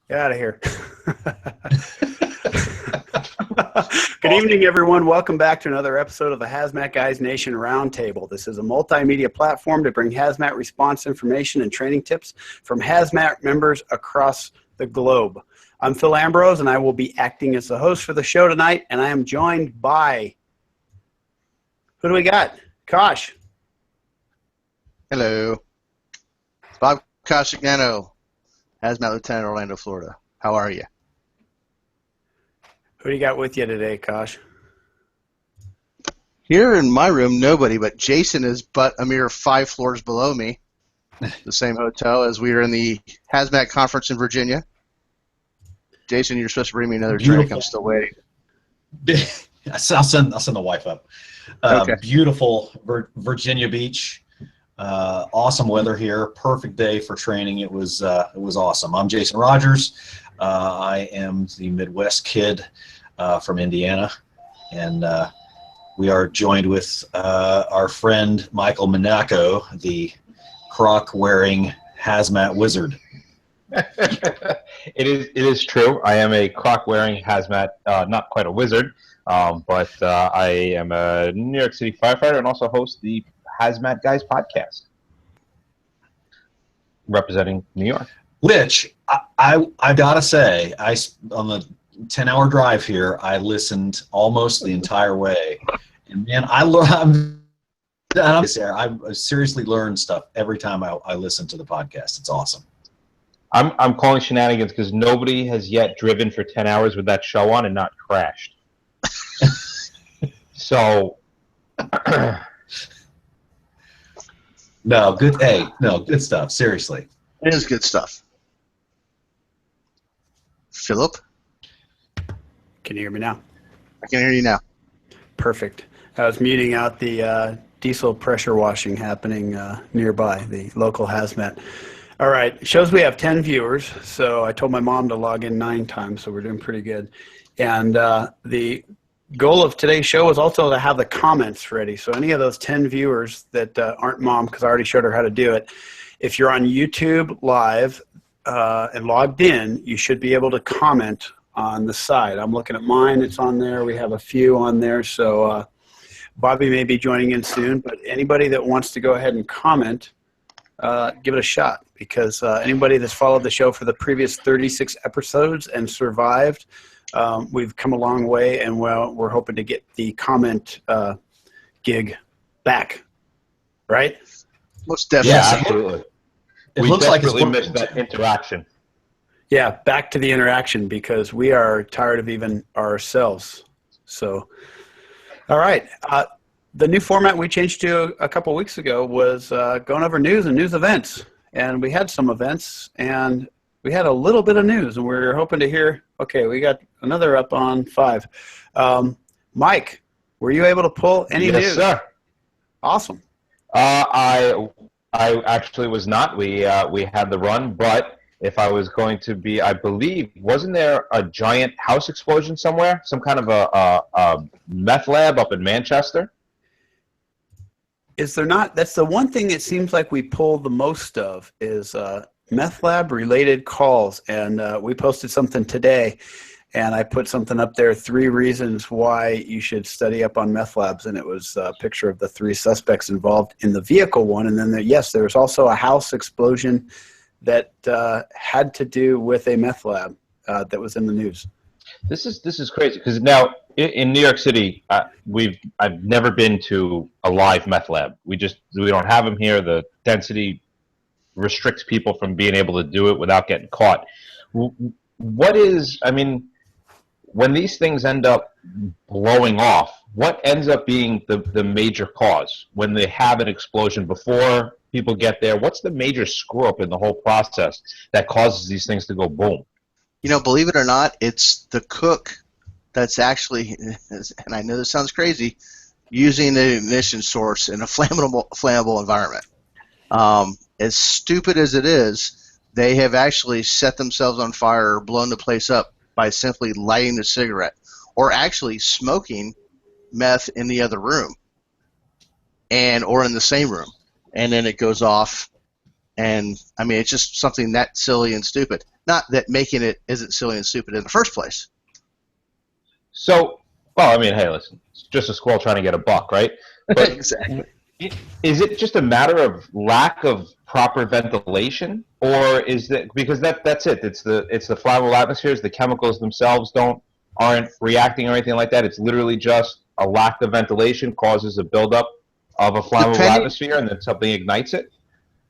Get out of here. Good evening, everyone. Welcome back to another episode of the HazMat Guys Nation Roundtable. This is a multimedia platform to bring HazMat response information and training tips from HazMat members across the globe. I'm Phil Ambrose, and I will be acting as the host for the show tonight, and I am joined by... Who do we got? Cosch. Hello. Bob Cosch again, HazMat Lieutenant, Orlando, Florida. How are you? Who do you got with you today, Cosch? Here in my room, nobody, but Jason is but a mere 5 floors below me. The same hotel as we are in the HazMat conference in Virginia. Jason, you're supposed to bring me another drink. I'm still waiting. I'll send the wife up. Okay. Beautiful Virginia Beach. Awesome weather here. Perfect day for training. It was awesome. I'm Jason Rogers. I am the Midwest kid from Indiana, and we are joined with our friend Michael Monaco, the croc-wearing hazmat wizard. It is true. I am a croc-wearing hazmat, not quite a wizard, but I am a New York City firefighter and also host the HazMat Guys podcast, representing New York. Which I gotta say, on the 10-hour drive here, I listened almost the entire way, and man, I seriously learned stuff every time I listen to the podcast. It's awesome. I'm calling shenanigans because nobody has yet driven for 10 hours with that show on and not crashed. So. Good stuff. Seriously. It is good stuff. Philip? Can you hear me now? I can hear you now. Perfect. I was muting out the diesel pressure washing happening nearby, the local hazmat. All right. Shows we have 10 viewers, so I told my mom to log in 9 times, so we're doing pretty good. And the goal of today's show is also to have the comments ready. So any of those 10 viewers that aren't mom, because I already showed her how to do it, if you're on YouTube Live and logged in, you should be able to comment on the side. I'm looking at mine. It's on there. We have a few on there. So Bobby may be joining in soon, but anybody that wants to go ahead and comment, give it a shot, because anybody that's followed the show for the previous 36 episodes and survived, we've come a long way, and we're hoping to get the comment gig back, right? Most definitely. Yeah, absolutely. It we looks like it's desperately missed that interaction. Yeah, back to the interaction, because we are tired of even ourselves. So, all right. The new format we changed to a couple weeks ago was going over news and news events. And we had some events, and we had a little bit of news, and we're hoping to hear, okay, we got another up on 5. Mike, were you able to pull any news? Yes, sir. Awesome. I actually was not. We had the run, but if I was going to be, I believe, wasn't there a giant house explosion somewhere? Some kind of a meth lab up in Manchester? Is there not? That's the one thing it seems like we pull the most of is meth lab related calls. And we posted something today, and I put something up there, 3 reasons why you should study up on meth labs. And it was a picture of the 3 suspects involved in the vehicle one. And then there was also a house explosion that had to do with a meth lab that was in the news. This is crazy, because now in New York City, I've never been to a live meth lab. We don't have them here. The density restricts people from being able to do it without getting caught. When these things end up blowing off, what ends up being the major cause when they have an explosion before people get there? What's the major screw up in the whole process that causes these things to go boom? You know, believe it or not, it's the cook that's actually, and I know this sounds crazy, using the ignition source in a flammable environment. As stupid as it is, they have actually set themselves on fire or blown the place up by simply lighting the cigarette or actually smoking meth in the other room or in the same room. And then it goes off. And, I mean, it's just something that silly and stupid. Not that making it isn't silly and stupid in the first place. So, well, I mean, hey, listen, it's just a squirrel trying to get a buck, right? But Exactly. is it just a matter of lack of proper ventilation, or is that because that's it? It's the flammable atmospheres. The chemicals themselves aren't reacting or anything like that. It's literally just a lack of ventilation causes a buildup of a flammable atmosphere, and then something ignites it.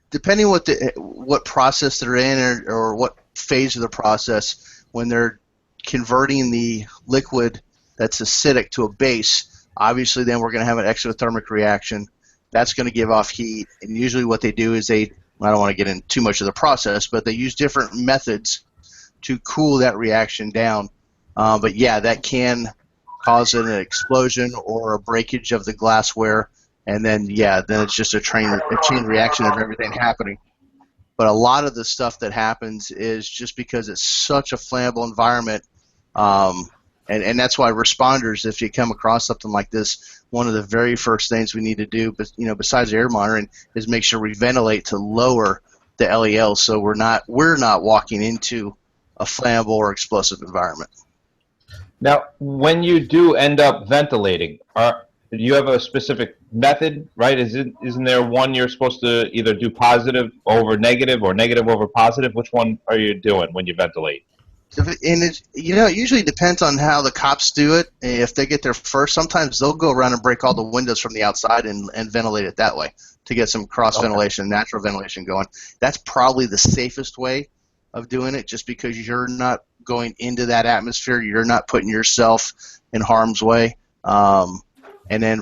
Depending what process they're in or what phase of the process, when they're converting the liquid that's acidic to a base, obviously then we're going to have an exothermic reaction. That's going to give off heat, and usually what they do is I don't want to get into too much of the process, but they use different methods to cool that reaction down. But yeah, that can cause an explosion or a breakage of the glassware, and then it's just a chain reaction of everything happening. But a lot of the stuff that happens is just because it's such a flammable environment, and that's why responders, if you come across something like this, one of the very first things we need to do, besides air monitoring, is make sure we ventilate to lower the LEL, so we're not walking into a flammable or explosive environment. Now, when you do end up ventilating, do you have a specific method, right? Isn't there one you're supposed to either do positive over negative or negative over positive? Which one are you doing when you ventilate? And it usually depends on how the cops do it. If they get there first, sometimes they'll go around and break all the windows from the outside and ventilate it that way to get some cross ventilation, natural ventilation going. That's probably the safest way of doing it, just because you're not going into that atmosphere, you're not putting yourself in harm's way. And then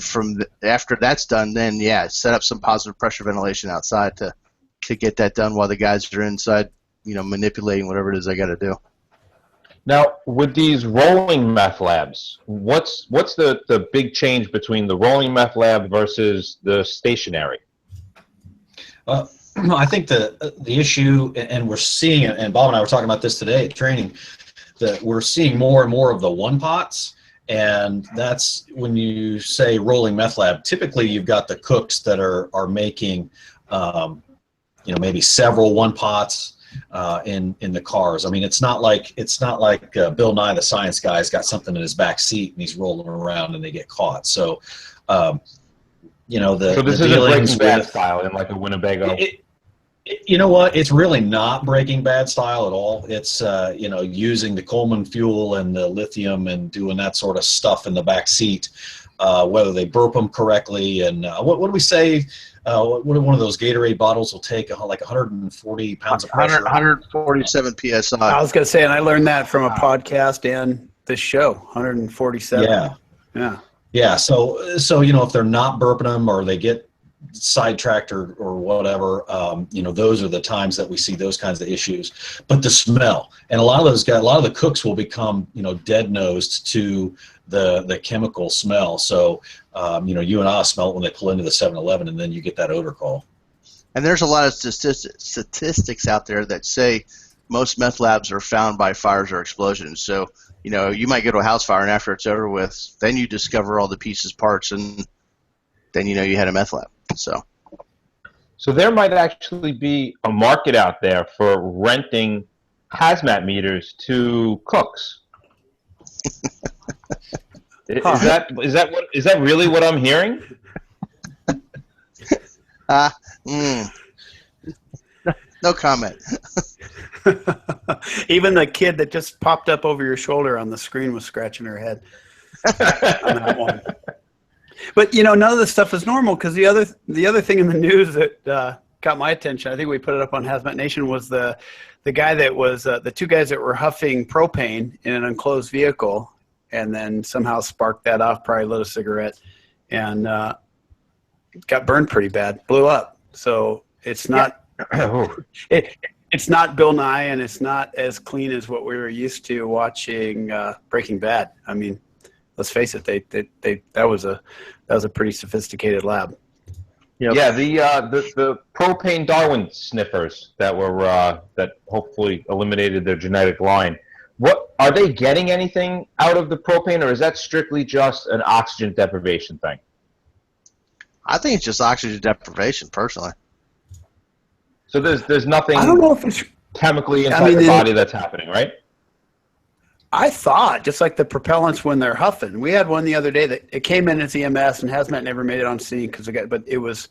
after that's done, then set up some positive pressure ventilation outside to get that done while the guys are inside, manipulating whatever it is they got to do. Now, with these rolling meth labs, what's the big change between the rolling meth lab versus the stationary? I think the issue, and we're seeing it, and Bob and I were talking about this today at training, that we're seeing more and more of the one pots, and that's when you say rolling meth lab. Typically, you've got the cooks that are making, maybe several one pots. In the cars. I mean, it's not like Bill Nye the Science Guy's got something in his back seat and he's rolling around and they get caught. So, so this isn't Breaking Bad style in like a Winnebago. You know what? It's really not Breaking Bad style at all. It's using the Coleman fuel and the lithium and doing that sort of stuff in the back seat. Whether they burp them correctly, and what do we say? One of those Gatorade bottles will take like 140 pounds of pressure. 147 psi. I was going to say, and I learned that from a podcast and this show. 147. Yeah. So if they're not burping them or they get sidetracked or whatever, those are the times that we see those kinds of issues. But the smell, and a lot of the cooks will become dead nosed to the chemical smell. So you and I smell it when they pull into the 7-Eleven, and then you get that odor call. And there's a lot of statistics out there that say most meth labs are found by fires or explosions. So you might go to a house fire, and after it's over with, then you discover all the pieces, parts, and then you had a meth lab. So there might actually be a market out there for renting HazMat meters to cooks. Is that really what I'm hearing? No comment. Even the kid that just popped up over your shoulder on the screen was scratching her head on that one. But none of this stuff is normal, because the other thing in the news that got my attention, I think we put it up on HazMat Nation, was the guy that was the two guys that were huffing propane in an enclosed vehicle, and then somehow sparked that off, probably lit a cigarette, and got burned pretty bad, blew up. So it's not it's not Bill Nye, and it's not as clean as what we were used to watching Breaking Bad. I mean, let's face it, that was a pretty sophisticated lab. Yep. Yeah, the propane Darwin sniffers that were that hopefully eliminated their genetic line. What are they getting anything out of the propane, or is that strictly just an oxygen deprivation thing? I think it's just oxygen deprivation, personally. So there's nothing. I don't know if it's chemically inside the body that's happening, right? I thought, just like the propellants when they're huffing. We had one the other day that it came in as EMS, and HazMat never made it on scene but it was,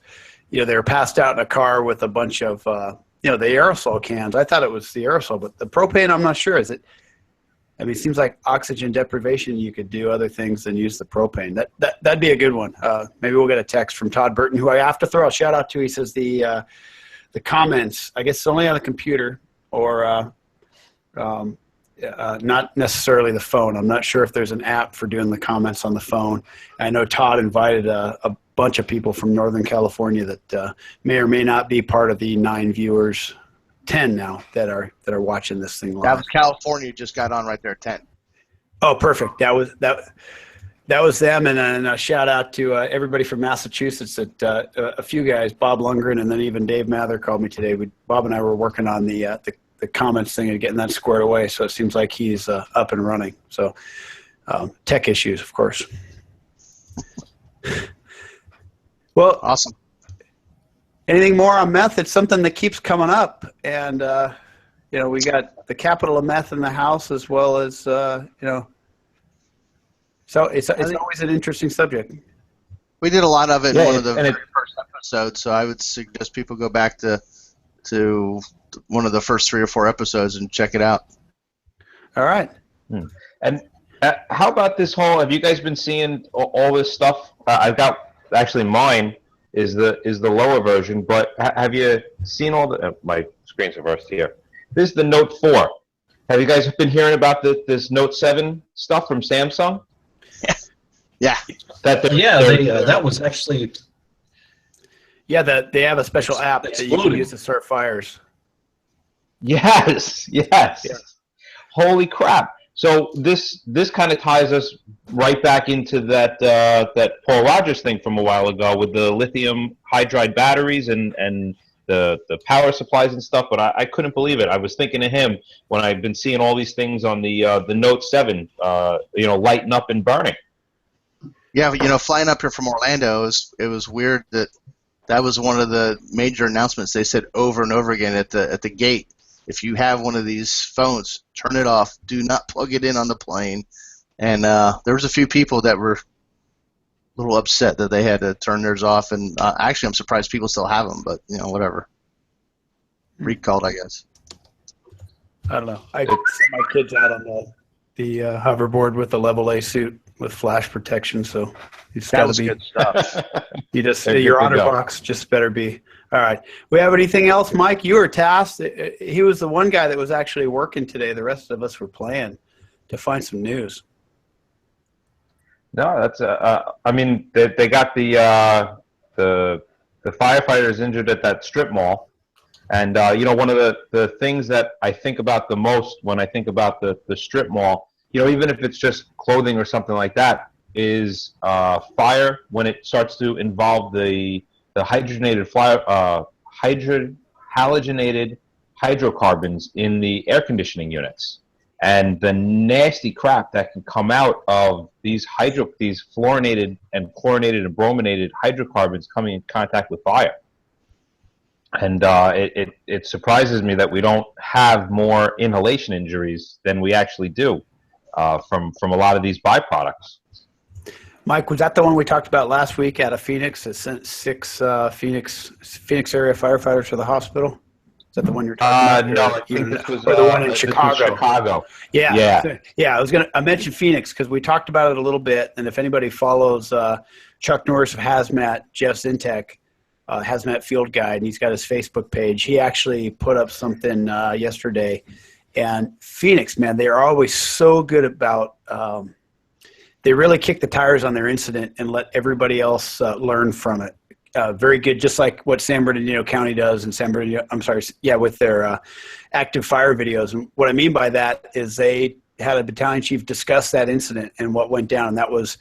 they were passed out in a car with a bunch of, the aerosol cans. I thought it was the aerosol, but the propane, I'm not sure. Is it? I mean, it seems like oxygen deprivation, you could do other things than use the propane. That'd be a good one. Maybe we'll get a text from Todd Burton, who I have to throw a shout out to. He says the comments, I guess it's only on the computer or not necessarily the phone. I'm not sure if there's an app for doing the comments on the phone. I know Todd invited a bunch of people from Northern California that may or may not be part of the 9 viewers, 10 now that are watching this thing live. That was California, just got on right there, 10. Oh, perfect. That was them, and then a shout out to everybody from Massachusetts. That a few guys, Bob Lundgren, and then even Dave Mather called me today. Bob and I were working on the comments thing and getting that squared away. So it seems like he's up and running. So tech issues, of course. Well, awesome. Anything more on meth? It's something that keeps coming up, and we got the capital of meth in the house as well as So it's always an interesting subject. We did a lot of it in one of the very first episodes, so I would suggest people go back to one of the first 3 or 4 episodes and check it out. All right. And how about this whole? Have you guys been seeing all this stuff? I've got actually mine is the lower version, but have you seen all the? My screen's reversed here. This is the Note 4. Have you guys been hearing about this Note 7 stuff from Samsung? Yeah. That was actually. Yeah, that they have a special app that you can use to start fires. Yes. Holy crap! So this kind of ties us right back into that Paul Rogers thing from a while ago with the lithium hydride batteries and the power supplies and stuff. But I couldn't believe it. I was thinking of him when I've been seeing all these things on the Note 7, lighting up and burning. Yeah, flying up here from Orlando, it was weird that was one of the major announcements. They said over and over again at the gate, if you have one of these phones, turn it off. Do not plug it in on the plane. And there was a few people that were a little upset that they had to turn theirs off. And actually, I'm surprised people still have them, but whatever. Recalled, I guess. I don't know. I sent my kids out on the hoverboard with the level A suit with flash protection, so it's got to be good stuff. Your honor box just better be. All right. We have anything else, Mike? You were tasked. He was the one guy that was actually working today. The rest of us were playing to find some news. No, that's. I mean, they got the firefighters injured at that strip mall, and one of the things that I think about the most when I think about the strip mall, even if it's just clothing or something like that, is fire when it starts to involve the halogenated hydrocarbons in the air conditioning units, and the nasty crap that can come out of these fluorinated and chlorinated and brominated hydrocarbons coming in contact with fire. And it surprises me that we don't have more inhalation injuries than we actually do from a lot of these byproducts. Mike, was that the one we talked about last week out of Phoenix that sent 6 Phoenix area firefighters to the hospital? Is that the one you're talking about? No, I think this was the one in Chicago. Yeah. I mentioned Phoenix because we talked about it a little bit, and if anybody follows Chuck Norris of HazMat, Jeff Zintek, HazMat Field Guide, and he's got his Facebook page, he actually put up something yesterday. And Phoenix, man, they are always so good about they really kick the tires on their incident and let everybody else learn from it. Very good, just like what San Bernardino County does and with their active fire videos. And what I mean by that is they had a battalion chief discuss that incident and what went down. And that was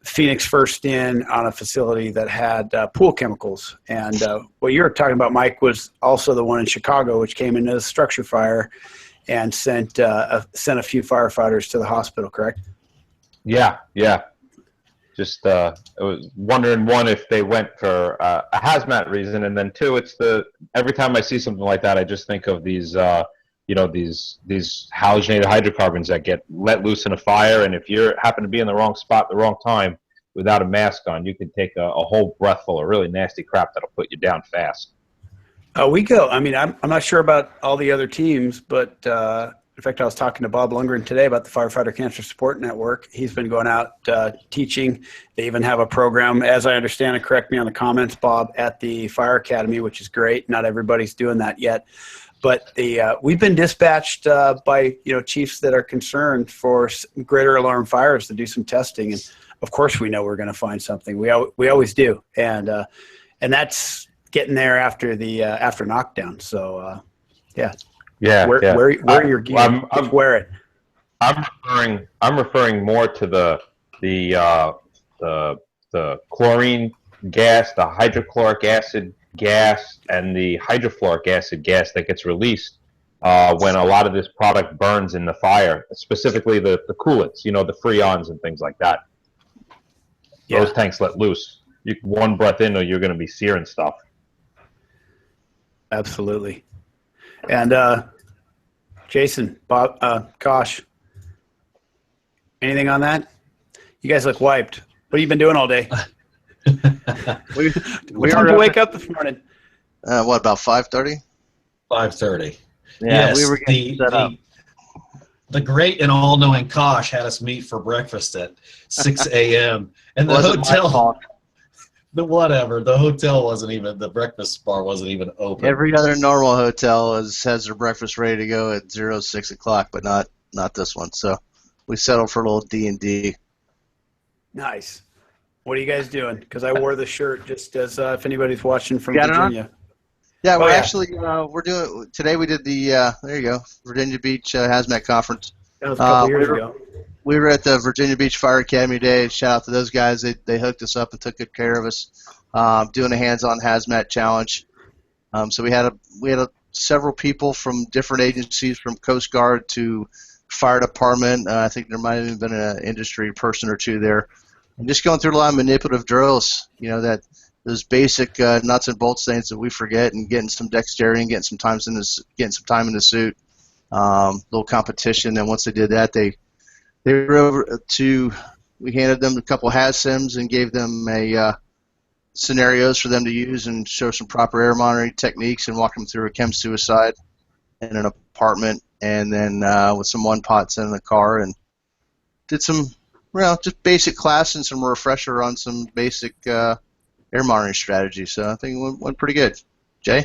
Phoenix first in on a facility that had pool chemicals. And what you were talking about, Mike, was also the one in Chicago, which came into a structure fire and sent a few firefighters to the hospital, correct? Yeah. Just I was wondering, one, if they went for a hazmat reason, and then two, it's every time I see something like that, I just think of these these halogenated hydrocarbons that get let loose in a fire, and if you happen to be in the wrong spot at the wrong time without a mask on, you can take a whole breathful of really nasty crap that'll put you down fast. We go. I mean, I'm not sure about all the other teams, but in fact, I was talking to Bob Lundgren today about the Firefighter Cancer Support Network. He's been going out teaching. They even have a program, as I understand it, correct me on the comments, Bob, at the Fire Academy, which is great. Not everybody's doing that yet. But we've been dispatched by chiefs that are concerned for greater alarm fires to do some testing, and of course we know we're going to find something. We always do, and that's getting there after the after knockdown. So yeah. Yeah, Where your gear? I'm wear it. I'm referring more to the chlorine gas, the hydrochloric acid gas, and the hydrofluoric acid gas that gets released when a lot of this product burns in the fire. Specifically, the coolants, the freons and things like that. Yeah. Those tanks let loose. One breath in, or you're going to be searing stuff. Absolutely. And Jason, Bob, Cosch, anything on that? You guys look wiped. What have you been doing all day? What time did you wake up this morning? What, about 5:30? 5:30. Yeah, yes, we were getting set up. The great and all-knowing Cosch had us meet for breakfast at 6 a.m. and the hotel. The hotel wasn't even, the breakfast bar wasn't even open. Every other normal hotel has their breakfast ready to go at 6 o'clock, but not this one. So we settled for a little D&D. Nice. What are you guys doing? Because I wore the shirt just as if anybody's watching from Virginia. Yeah, we're actually we're doing today. We did the there you go, Virginia Beach HazMat conference. That was a couple years ago. We were at the Virginia Beach Fire Academy Day. Shout out to those guys. They hooked us up and took good care of us. Doing a hands-on hazmat challenge. So we had several people from different agencies, from Coast Guard to fire department. I think there might have even been an industry person or two there. And just going through a lot of manipulative drills. Those basic nuts and bolts things that we forget, and getting some dexterity and getting some time in the suit. Little competition. And once they did that, they were over to. We handed them a couple HazSims and gave them scenarios for them to use and show some proper air monitoring techniques, and walk them through a chem suicide in an apartment, and then with some one pots in the car, and did some just basic class and some refresher on some basic air monitoring strategy. So I think it went pretty good. Jay?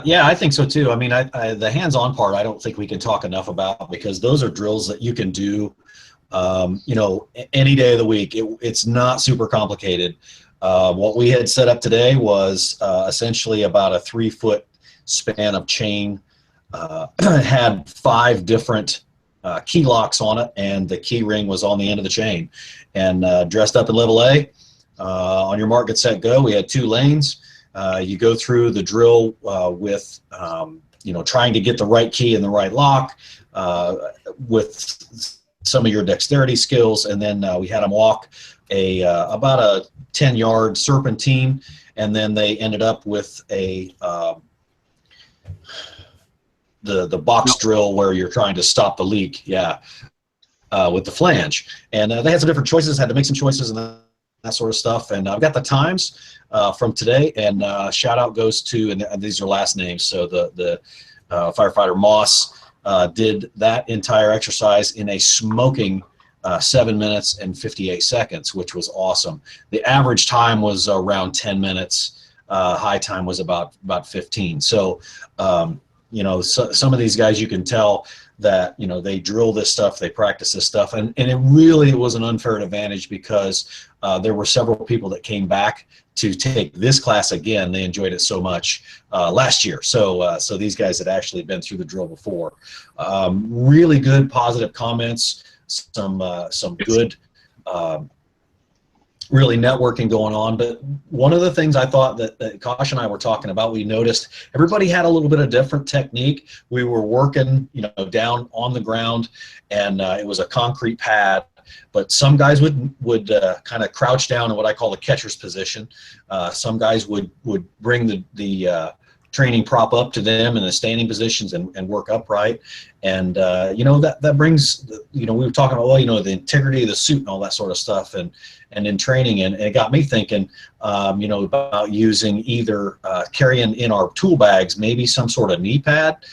Yeah, I think so too. I mean, the hands-on part, I don't think we can talk enough about, because those are drills that you can do, any day of the week. It's not super complicated. What we had set up today was essentially about a 3-foot span of chain. Had 5 different key locks on it, and the key ring was on the end of the chain. And dressed up in level A, on your mark, get set, go. We had 2 lanes. You go through the drill with, trying to get the right key in the right lock with some of your dexterity skills, and then we had them walk about a 10-yard serpentine, and then they ended up with the box drill where you're trying to stop the leak. Yeah, with the flange, and they had some different choices. Had to make some choices and that sort of stuff. And I've got the times from today, and shout out goes to, and these are last names. So the firefighter Moss did that entire exercise in a smoking 7 minutes and 58 seconds, which was awesome. The average time was around 10 minutes. High time was about 15. So, some of these guys, you can tell that, they drill this stuff, they practice this stuff, and it really was an unfair advantage, because there were several people that came back to take this class again. They enjoyed it so much last year. So these guys had actually been through the drill before. Really good positive comments, some good really networking going on. But one of the things I thought that Cosch and I were talking about, we noticed everybody had a little bit of different technique. We were working, down on the ground, and it was a concrete pad. But some guys would kind of crouch down in what I call the catcher's position. Some guys would bring the training prop up to them in the standing positions and work upright. And, that brings, we were talking about, the integrity of the suit and all that sort of stuff and in training. And it got me thinking, about using either carrying in our tool bags, maybe some sort of knee pad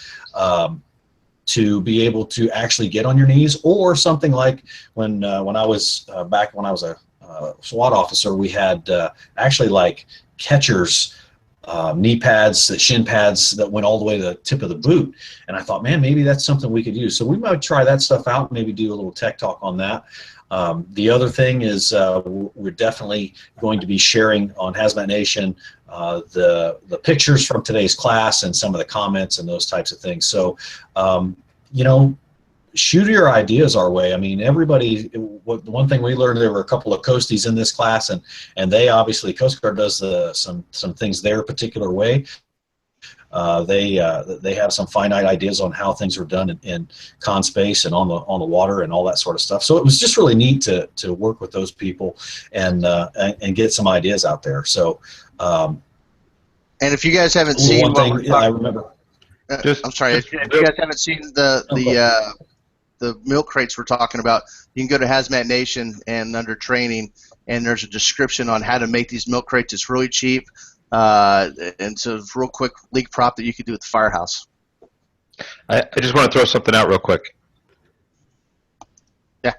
to be able to actually get on your knees, or something like when I was back when I was a SWAT officer, we had actually like catchers, knee pads, shin pads that went all the way to the tip of the boot. And I thought, man, maybe that's something we could use. So we might try that stuff out, maybe do a little tech talk on that. The other thing is we're definitely going to be sharing on HazMat Nation the pictures from today's class and some of the comments and those types of things. So, shoot your ideas our way. I mean, everybody, one thing we learned, there were a couple of Coasties in this class, and they obviously, Coast Guard does some things their particular way. They have some finite ideas on how things are done in con space and on the water and all that sort of stuff. So it was just really neat to work with those people and get some ideas out there. So, and if you guys haven't seen what we're talking, I remember. I'm sorry. If you guys haven't seen the milk crates we're talking about, you can go to HazMat Nation and under training, and there's a description on how to make these milk crates. It's really cheap, and so real quick leak prop that you could do at the firehouse. I just want to throw something out real quick. Yeah.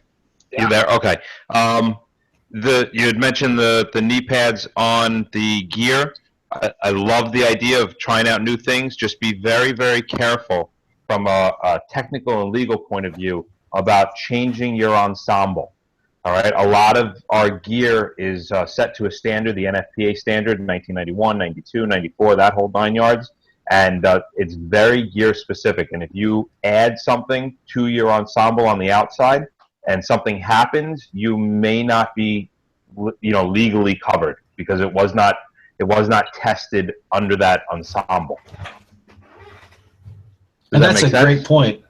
You there? Okay. You had mentioned the knee pads on the gear. I love the idea of trying out new things. Just be very, very careful from a technical and legal point of view about changing your ensemble. All right, a lot of our gear is set to a standard, the NFPA standard, 1991, 92, 94, that whole 9 yards, and it's very gear specific. And if you add something to your ensemble on the outside and something happens, you may not be, legally covered because it was not tested under that ensemble. And that's a great point.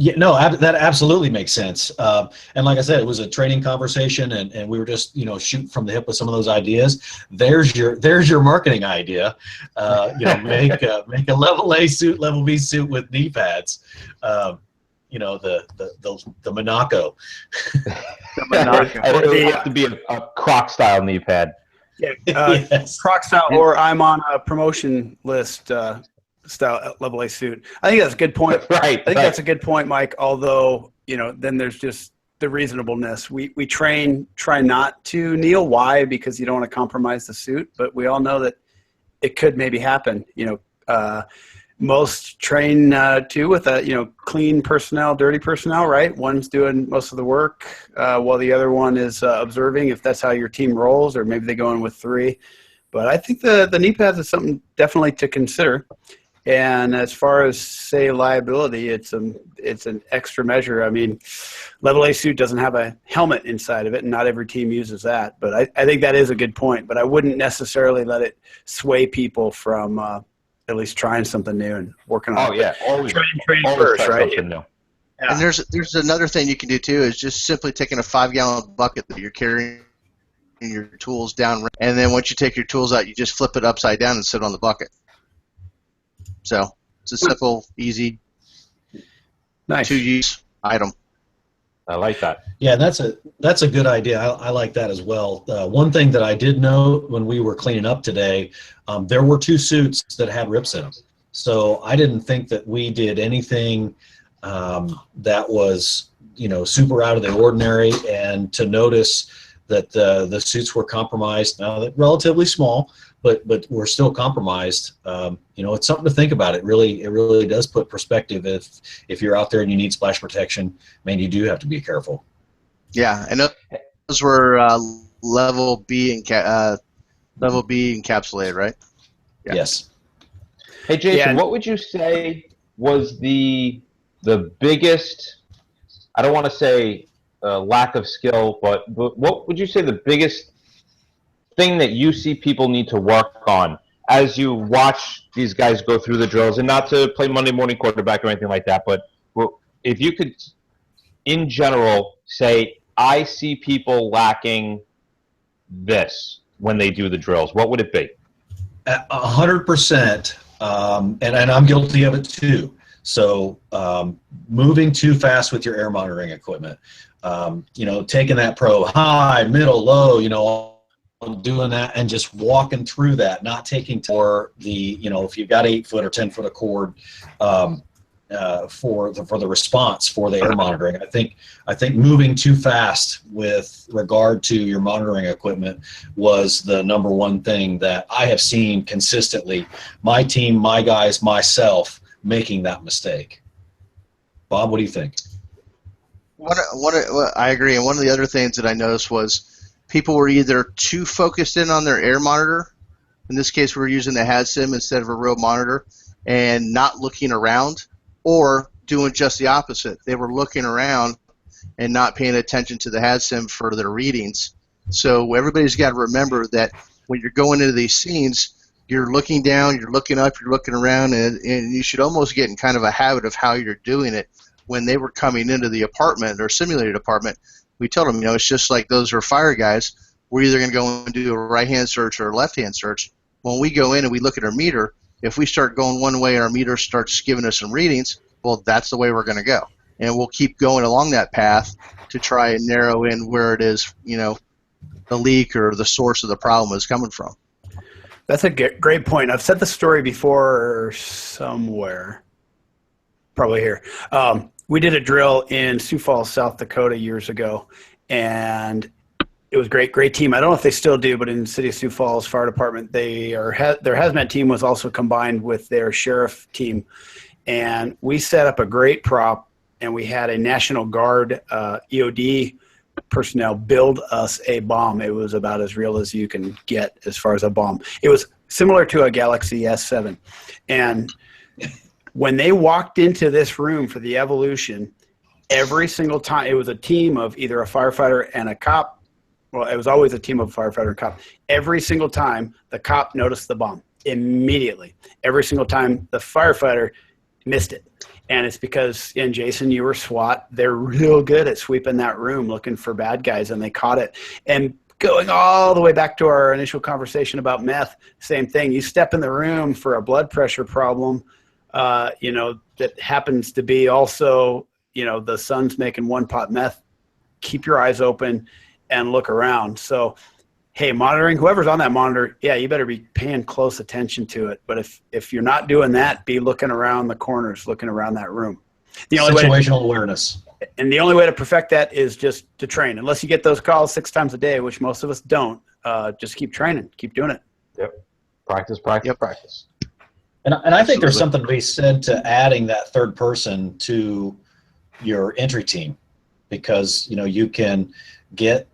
Yeah, no, that absolutely makes sense. And like I said, it was a training conversation, and we were just shooting from the hip with some of those ideas. There's your marketing idea. Make a level A suit, level B suit with knee pads. The Monaco. The Monaco. It would have to be a Croc style knee pad. Yeah, yes. Croc style, or I'm on a promotion list. Style level A suit. I think that's a good point. Right. I think that's a good point, Mike. Although, then there's just the reasonableness. We try not to kneel. Why? Because you don't want to compromise the suit. But we all know that it could maybe happen. Most train too with clean personnel, dirty personnel. Right. One's doing most of the work while the other one is observing. If that's how your team rolls, or maybe they go in with 3. But I think the knee pads is something definitely to consider. And as far as, say, liability, it's an extra measure. I mean, level A suit doesn't have a helmet inside of it, and not every team uses that. But I think that is a good point. But I wouldn't necessarily let it sway people from at least trying something new and working on it. Oh, yeah. Always first, try right? something new. Yeah. And there's another thing you can do, too, is just simply taking a 5-gallon bucket that you're carrying your tools down, and then once you take your tools out, you just flip it upside down and sit on the bucket. So it's a simple, easy, nice to-use item. I like that. Yeah, that's a good idea. I like that as well. One thing that I did note when we were cleaning up today, there were 2 suits that had rips in them. So I didn't think that we did anything that was super out of the ordinary, and to notice that the suits were compromised. Now, they're relatively small, but we're still compromised. It's something to think about. It really does put perspective. If you're out there and you need splash protection, man, you do have to be careful. Yeah, and those were level B encapsulated, right? Yeah. Yes. Hey, Jason, what would you say was the biggest? I don't want to say lack of skill, but what would you say the biggest thing that you see people need to work on as you watch these guys go through the drills? And not to play Monday morning quarterback or anything like that, but if you could, in general, say I see people lacking this when they do the drills, what would it be? 100%, and I'm guilty of it too. So moving too fast with your air monitoring equipment, taking that probe high, middle, low, doing that and just walking through that, not taking for the, if you've got 8 foot or 10 foot of cord for the response for the air monitoring. I think moving too fast with regard to your monitoring equipment was the number one thing that I have seen consistently. My team, my guys, myself making that mistake. Bob, what do you think? I agree. And one of the other things that I noticed was people were either too focused in on their air monitor. In this case, we're using the HazSim instead of a real monitor, and not looking around, or doing just the opposite. They were looking around and not paying attention to the HazSim for their readings. So everybody's got to remember that when you're going into these scenes, you're looking down, you're looking up, you're looking around, and you should almost get in kind of a habit of how you're doing it. When they were coming into the apartment or simulated apartment, we told them, it's just like those are fire guys. We're either going to go and do a right-hand search or a left-hand search. When we go in and we look at our meter, if we start going one way and our meter starts giving us some readings, well, that's the way we're going to go. And we'll keep going along that path to try and narrow in where it is, the leak or the source of the problem is coming from. That's a great point. I've said the story before somewhere, probably here. We did a drill in Sioux Falls, South Dakota years ago, and it was great team. I don't know if they still do, but in the city of Sioux Falls Fire Department, their HazMat team was also combined with their sheriff team. And we set up a great prop, and we had a National Guard EOD personnel build us a bomb. It was about as real as you can get as far as a bomb. It was similar to a Galaxy S7. And when they walked into this room for the evolution, every single time, it was a team of either a firefighter and a cop. Well, it was always a team of a firefighter and cop. Every single time, the cop noticed the bomb immediately. Every single time, the firefighter missed it. And it's because, and Jason, you were SWAT. They're real good at sweeping that room looking for bad guys, and they caught it. And going all the way back to our initial conversation about meth, same thing. You step in the room for a blood pressure problem, that happens to be also, the son's making 1 pot meth. Keep your eyes open and look around. So, hey, monitoring, whoever's on that monitor, yeah, you better be paying close attention to it. But if you're not doing that, be looking around the corners, looking around that room. Situational awareness. And the only way to perfect that is just to train. Unless you get those calls 6 times a day, which most of us don't, just keep training, keep doing it. Yep. Practice. And I think there's something to be said to adding that third person to your entry team, because you can get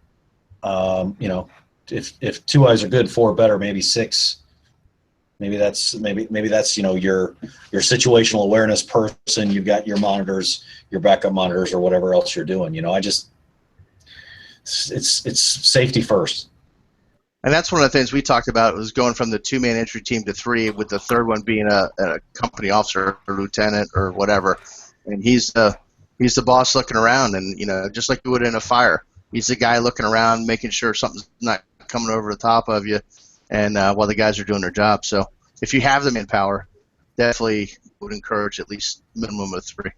if 2 eyes are good, 4 are better, maybe 6. Maybe that's your situational awareness person. You've got your monitors, your backup monitors, or whatever else you're doing. It's safety first. And that's one of the things we talked about, was going from the 2-man entry team to 3, with the third one being a company officer or lieutenant or whatever. And he's the boss looking around, and just like you would in a fire, he's the guy looking around, making sure something's not coming over the top of you, and while the guys are doing their job. So if you have the manpower, definitely would encourage at least minimum of 3.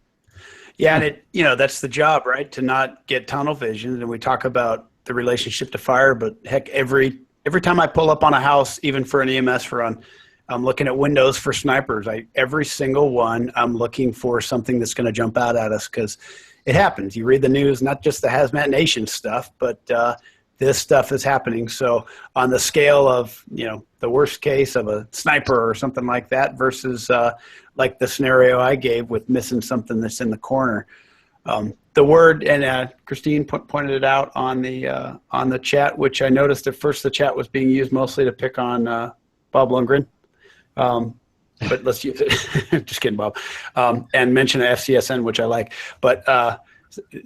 Yeah, and that's the job, right? To not get tunnel vision. And we talk about the relationship to fire, but heck, every time I pull up on a house, even for an EMS run, I'm looking at windows for snipers. Every single one, I'm looking for something that's going to jump out at us, because it happens. You read the news, not just the HazMat Nation stuff, but this stuff is happening. So on the scale of, the worst case of a sniper or something like that versus like the scenario I gave with missing something that's in the corner. The word, and Christine pointed it out on the chat, which I noticed at first the chat was being used mostly to pick on Bob Lundgren. But let's use it. Just kidding, Bob. And mention FCSN, which I like. But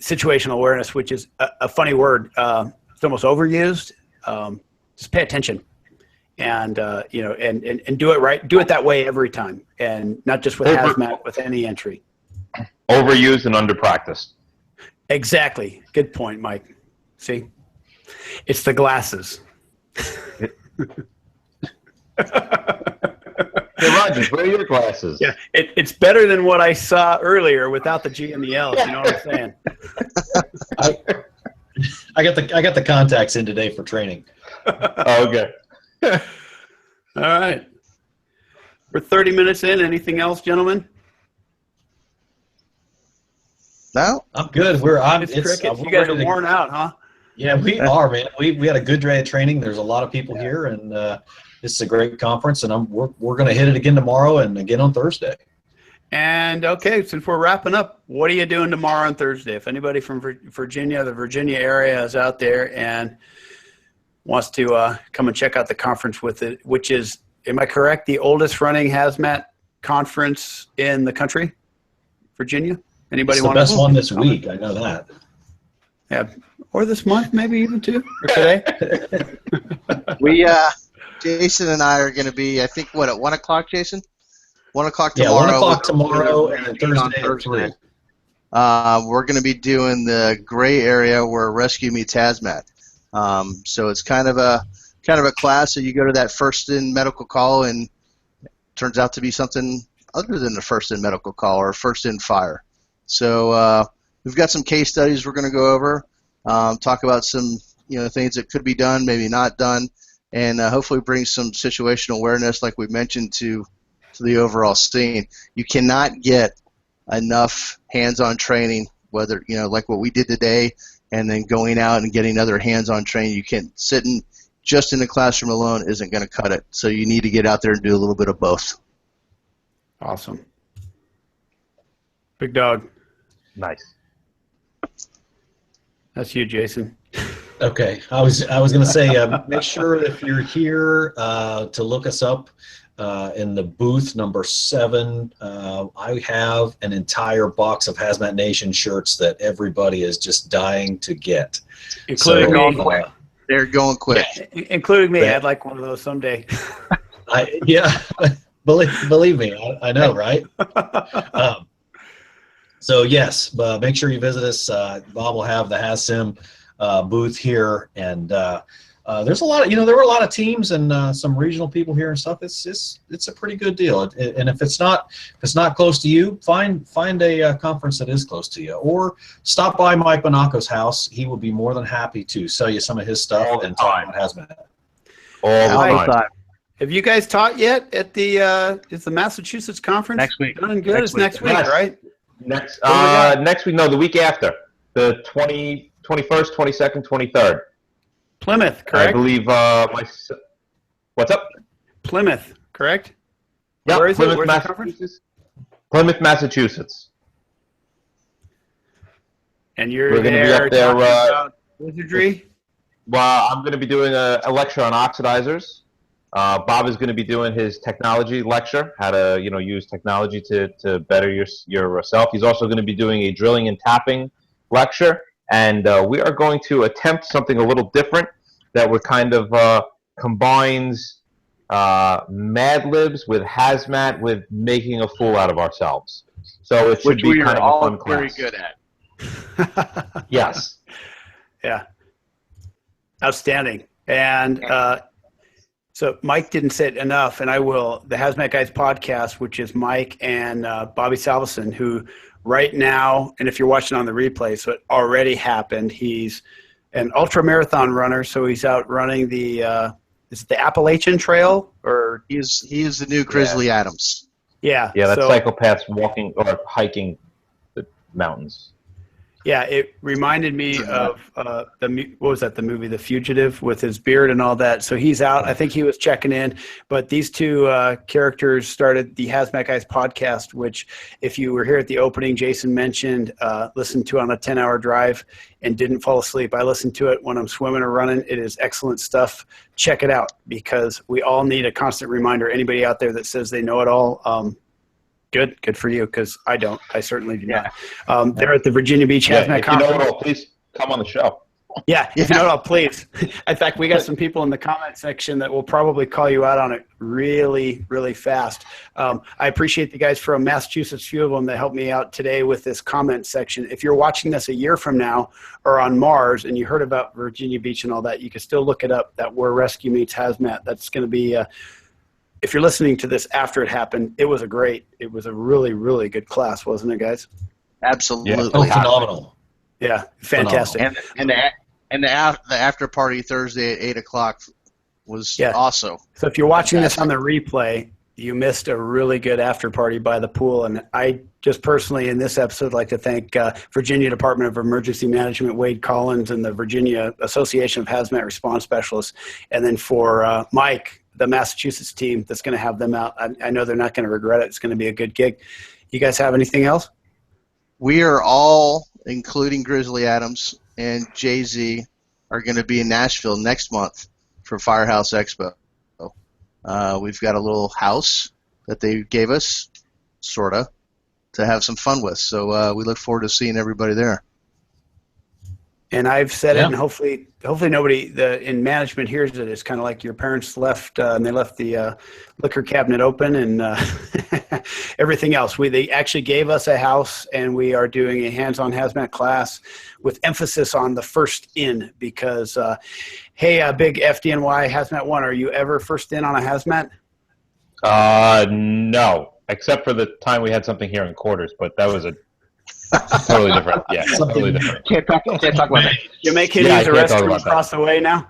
situational awareness, which is a funny word. It's almost overused. Just pay attention, and and do it right. Do it that way every time, and not just with HazMat, with any entry. Overused and under-practiced. Exactly. Good point, Mike. See? It's the glasses. Hey, Roger, where are your glasses? Yeah, it's better than what I saw earlier without the G and the L. You know what I'm saying? I got the contacts in today for training. Oh, okay. All right. We're 30 minutes in. Anything else, gentlemen? No? I'm good. We're on. It's crickets. You guys are worn out, huh? Yeah, we are, man. We had a good day of training. There's a lot of people here, and this is a great conference. And we're going to hit it again tomorrow and again on Thursday. And okay, since we're wrapping up, what are you doing tomorrow on Thursday? If anybody from Virginia, the Virginia area, is out there and wants to come and check out the conference with it, which is, am I correct, the oldest running HazMat conference in the country? Virginia? Anybody want to? It's the best one this week. I know that. Yeah, or this month, maybe even too, or today. We, Jason and I are going to be, I think, what, at 1 o'clock, Jason? 1 o'clock tomorrow. Yeah, 1 o'clock tomorrow and then Thursday at 3. We're going to be doing the gray area where rescue meets hazmat. So it's kind of a class. So you go to that first in medical call, and it turns out to be something other than the first in medical call or first in fire. So we've got some case studies we're going to go over, talk about some things that could be done, maybe not done, and hopefully bring some situational awareness, like we mentioned, to the overall scene. You cannot get enough hands-on training, whether like what we did today, and then going out and getting other hands-on training. You can't sitting just in the classroom alone isn't going to cut it. So you need to get out there and do a little bit of both. Awesome. Big dog. Nice. That's you, Jason. Okay, I was going to say, make sure if you're here to look us up in the booth number 7. I have an entire box of HazMat Nation shirts that everybody is just dying to get, Including me. They're going quick. Yeah, including me. I'd like one of those someday. Yeah, believe me, I know, right? So yes, make sure you visit us. Bob will have the HazSim booth here, and there's a lot of there were a lot of teams and some regional people here and stuff. It's a pretty good deal. And if it's not close to you, find a conference that is close to you, or stop by Mike Monaco's house. He will be more than happy to sell you some of his stuff and talk about HazMat. All the time. Have you guys taught yet at the is the Massachusetts conference? Next week. Done and good. It's next week, right? Next week, no, the week after, the 21st, 22nd, 23rd. Plymouth, correct? I believe what's up? Plymouth, correct? Yeah, Where is Plymouth, it? Where's Massachusetts. Plymouth, Massachusetts. And you're We're going to be there up there. talking about wizardry? Well, I'm going to be doing a lecture on oxidizers. Bob is going to be doing his technology lecture, how to use technology to better yourself. He's also going to be doing a drilling and tapping lecture, and we are going to attempt something a little different that would kind of combines Mad Libs with HazMat with making a fool out of ourselves. So it should be kind of a fun class. Very good at. Yes. Yeah. Outstanding. And so Mike didn't say it enough, and I will. The HazMat Guys podcast, which is Mike and Bobby Salveson, who right now, and if you're watching on the replay, so it already happened. He's an ultra marathon runner, so he's out running the is it the Appalachian Trail, or He is the new Grizzly Adams. yeah, Yeah, that's so, psychopaths walking or hiking the mountains. Yeah, it reminded me of what was that, the movie The Fugitive, with his beard and all that. So he's out. I think he was checking in. But these two characters started the HazMat Guys podcast, which if you were here at the opening, Jason mentioned, listened to on a 10-hour drive and didn't fall asleep. I listened to it when I'm swimming or running. It is excellent stuff. Check it out, because we all need a constant reminder. Anybody out there that says they know it all, good for you, because I certainly do not. They're at the Virginia Beach HazMat if conference. you know it all, please come on the show. Yeah, if you don't, please. In fact, we got some people in the comment section that will probably call you out on it really, really fast. I appreciate the guys from Massachusetts, few of them that helped me out today with this comment section. If you're watching this a year from now or on Mars and you heard about Virginia Beach and all that, you can still look it up, that Where Rescue Meets HazMat. That's going to be, if you're listening to this after it happened, it was a really, really good class, wasn't it, guys? Absolutely. Yeah. Oh, phenomenal. Yeah, fantastic. And the after party Thursday at 8:00 was also. So if you're watching this on the replay, you missed a really good after party by the pool. And I just personally in this episode like to thank Virginia Department of Emergency Management, Wade Collins, and the Virginia Association of HazMat Response Specialists. And then for Mike, the Massachusetts team that's going to have them out. I know they're not going to regret it. It's going to be a good gig. You guys have anything else? We are all, including Grizzly Adams and Jay-Z, are going to be in Nashville next month for Firehouse Expo. We've got a little house that they gave us, sort of, to have some fun with. So we look forward to seeing everybody there. And I've said it, and hopefully nobody in management hears it. It's kind of like your parents left, and they left the liquor cabinet open and everything else. They actually gave us a house, and we are doing a hands-on HazMat class with emphasis on the first in because, hey, big FDNY HazMat 1, are you ever first in on a HazMat? No, except for the time we had something here in quarters, but that was a totally different. Yeah, totally different. Can't talk about that. You make it use the restroom across the way now?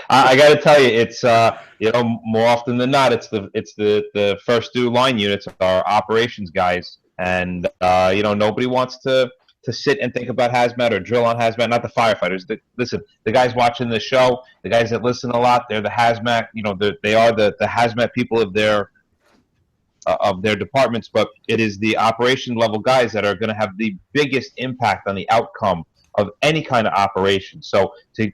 I got to tell you, it's more often than not, it's the first due line units, our operations guys, and nobody wants to sit and think about HazMat or drill on HazMat. Not the firefighters. Listen, the guys watching the show, the guys that listen a lot, they're the HazMat. They are the HazMat people of their departments, but it is the operation level guys that are going to have the biggest impact on the outcome of any kind of operation. So to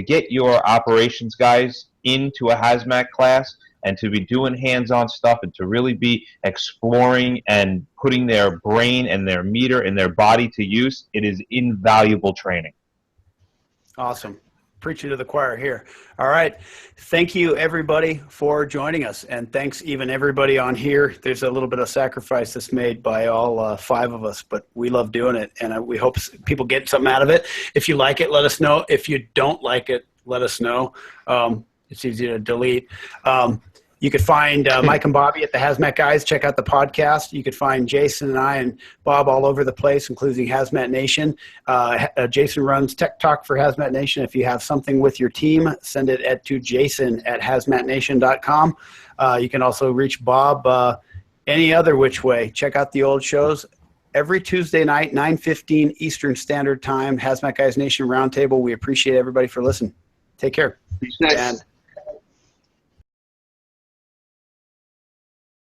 get your operations guys into a HazMat class and to be doing hands-on stuff and to really be exploring and putting their brain and their meter and their body to use, it is invaluable training. Awesome. Preaching to the choir here. All right. Thank you, everybody, for joining us. And thanks even everybody on here. There's a little bit of sacrifice that's made by all 5 of us, but we love doing it. And we hope people get something out of it. If you like it, let us know. If you don't like it, let us know. It's easy to delete. You could find Mike and Bobby at the HazMat Guys. Check out the podcast. You could find Jason and I and Bob all over the place, including HazMat Nation. Jason runs Tech Talk for HazMat Nation. If you have something with your team, send it to jason@hazmatnation.com. You can also reach Bob any other which way. Check out the old shows. Every Tuesday night, 9:15 Eastern Standard Time, HazMat Guys Nation Roundtable. We appreciate everybody for listening. Take care. Peace.